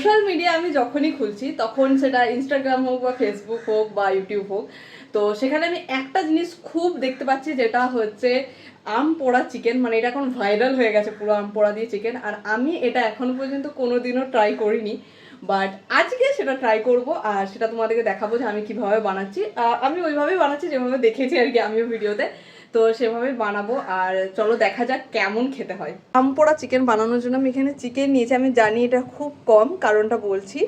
Social media আমি যখনই খুলছি তখন সেটা ইনস্টাগ্রাম হোক বা ফেসবুক হোক বা ইউটিউব হোক, তো সেখানে আমি একটা জিনিস খুব দেখতে পাচ্ছি, যেটা হচ্ছে আম পোড়া চিকেন। মানে এটা এখন ভাইরাল হয়ে গেছে পুরো আম পোড়া দিয়ে চিকেন। আর আমি এটা এখনো পর্যন্ত কোনোদিনও ট্রাই করিনি, বাট আজকে সেটা ট্রাই করব আর সেটা তোমাদেরকে দেখাবো যে আমি কিভাবে বানাচ্ছি। আমি ওইভাবেই বানাচ্ছি যেভাবে দেখেছি আর কি আমিও ভিডিওতে, তো সেভাবে বানাবো। আর চলো দেখা যাক কেমন খেতে হয়। আম পোড়া চিকেন বানানোর জন্য আমি এখানে চিকেন নিয়েছি। আমি জানি এটা খুব কম, কারণটা বলছি।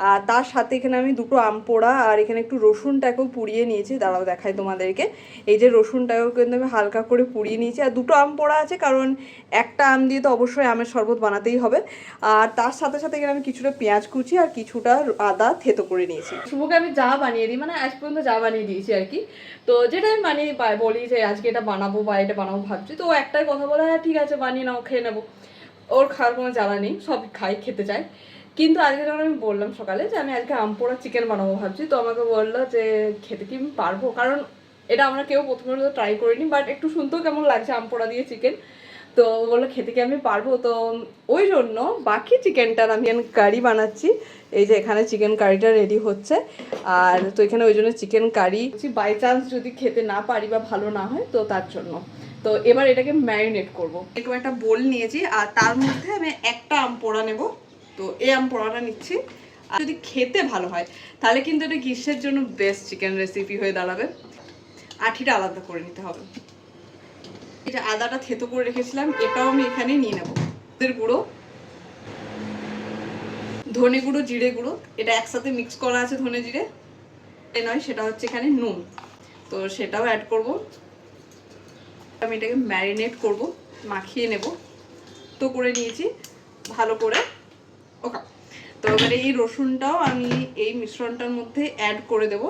আর তার সাথে এখানে আমি দুটো আম পোড়া আর এখানে একটু রসুনটাকেও পুড়িয়ে নিয়েছি, দাঁড়াও দেখাই তোমাদেরকে। এই যে রসুনটাকেও কিন্তু আমি হালকা করে পুড়িয়ে নিয়েছি। আর দুটো আম পোড়া আছে কারণ একটা আম দিয়ে তো অবশ্যই আমের শরবত বানাতেই হবে। আর তার সাথে সাথে এখানে আমি কিছুটা পেঁয়াজ কুচি আর কিছুটা আদা থেতো করে নিয়েছি। শুভকে আমি যা বানিয়ে দিই, মানে আজ পর্যন্ত যা বানিয়ে দিয়েছি আর কি, তো যেটা আমি বানিয়ে বলি যে আজকে এটা বানাবো বা এটা বানাবো ভাবছি, তো ও একটাই কথা বলে, হ্যাঁ ঠিক আছে বানিয়ে নাও, খেয়ে নেবো। ওর খাওয়ার কোনো জ্বালা নেই, সব খাই, খেতে চায়। কিন্তু আজকে যখন আমি বললাম সকালে যে আমি আজকে আম পোড়া চিকেন বানাবো ভাবছি, তো আমাকে বললো যে খেতে কি আমি পারবো, কারণ এটা আমরা কেউ প্রথমে ট্রাই করিনি, বাট একটু শুনতেও কেমন লাগছে আম পোড়া দিয়ে চিকেন। তো বললো খেতে কি আমি পারবো, তো ওই জন্য বাকি চিকেনটার আমি কারি বানাচ্ছি। এই যে এখানে চিকেন কারিটা রেডি হচ্ছে। আর তো এখানে ওই জন্য চিকেন কারি বাই চান্স যদি খেতে না পারি বা ভালো না হয় তো তার জন্য। তো এবার এটাকে ম্যারিনেট করবো। একটু একটা বোল নিয়েছি আর তার মধ্যে আমি একটা আম পোড়া নেবো। তো এই আম পোড়াটা নিচ্ছি। আর যদি খেতে ভালো হয় তাহলে কিন্তু এটা গ্রীষ্মের জন্য বেস্ট চিকেন রেসিপি হয়ে দাঁড়াবে। আঠিটা আলাদা করে নিতে হবে। এটা আদাটা থেতো করে রেখেছিলাম, এটাও আমি এখানে নিয়ে নেবো। গুঁড়ো, ধনে গুঁড়ো, জিরে গুঁড়ো, এটা একসাথে মিক্স করা আছে ধনে জিরে। এ নয়, সেটা হচ্ছে এখানে নুন, তো সেটাও অ্যাড করব। আমি এটাকে ম্যারিনেট করব, মাখিয়ে নেব। তো করে নিয়েছি ভালো করে। ওকে, তো এবারে এই রসুনটাও আমি এই মিশ্রণটার মধ্যে অ্যাড করে দেব।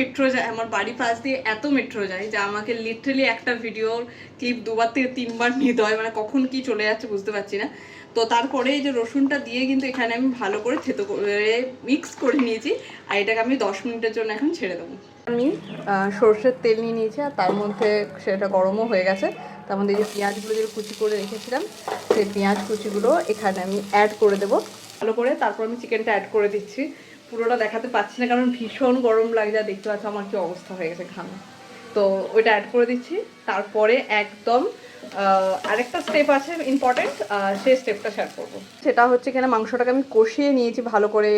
মেট্রো যায় আমার বাড়ির পাশ দিয়ে, এত মেট্রো যায় যে আমাকে লিটারালি একটা ভিডিওর ক্লিপ 2বার থেকে 3বার নিতে হয়, মানে কখন কি চলে যাচ্ছে বুঝতে পারছি না। তো তারপরে এই যে রসুনটা দিয়ে কিন্তু এখানে আমি ভালো করে থেতো করে মিক্স করে নিয়েছি। আর এটাকে আমি 10 মিনিটের জন্য এখন ছেড়ে দেবো। আমি সর্ষের তেল নিয়ে নিয়েছি আর তার মধ্যে সেটা গরমও হয়ে গেছে। তার মধ্যে যে পেঁয়াজগুলো যে কুচি করে রেখেছিলাম সেই পেঁয়াজ কুচিগুলো এখানে আমি অ্যাড করে দেবো ভালো করে। তারপর আমি চিকেনটা অ্যাড করে দিচ্ছি। পুরোটা দেখাতে পাচ্ছি না কারণ ভীষণ গরম লাগছে, আর দেখতে পাচ্ছ আমার কি অবস্থা হয়ে গেছে ঘামে। তো ওইটা অ্যাড করে দিচ্ছি। তারপরে একদম আরেকটা স্টেপ আছে ইম্পর্টেন্ট, সেই স্টেপটা শেয়ার করবো। সেটা হচ্ছে এখানে মাংসটাকে আমি কষিয়ে নিয়েছি ভালো করে,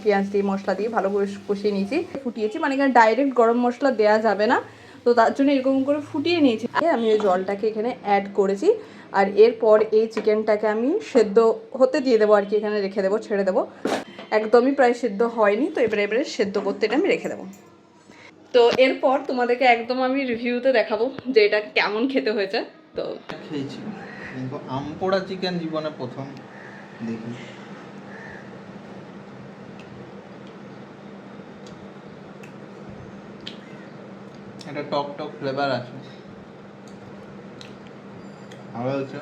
পেঁয়াজ দিয়ে মশলা দিয়ে ভালো করে কষিয়ে নিয়েছি, ফুটিয়েছি। মানে এখানে ডাইরেক্ট গরম মশলা দেওয়া যাবে না, তো তার জন্য এরকম করে ফুটিয়ে নিয়েছি। আমি ওই জলটাকে এখানে অ্যাড করেছি। আর এরপর এই চিকেনটাকে আমি সেদ্ধ হতে দিয়ে দেবো আর কি, এখানে রেখে দেবো, ছেড়ে দেবো। একদমই প্রায় সেদ্ধ হয়নি, তো এবারে সেদ্ধ করতে এটা আমি রেখে দেবো। তো এরপর তোমাদেরকে একদম আমি রিভিউতে দেখাবো যে এটা কেমন খেতে হয়েছে। তো খেয়েছি, কিন্তু আম পোড়া চিকেন জীবনে প্রথম দেখি। একটা টক টক ফ্লেভার আছে, ভালো হচ্ছে।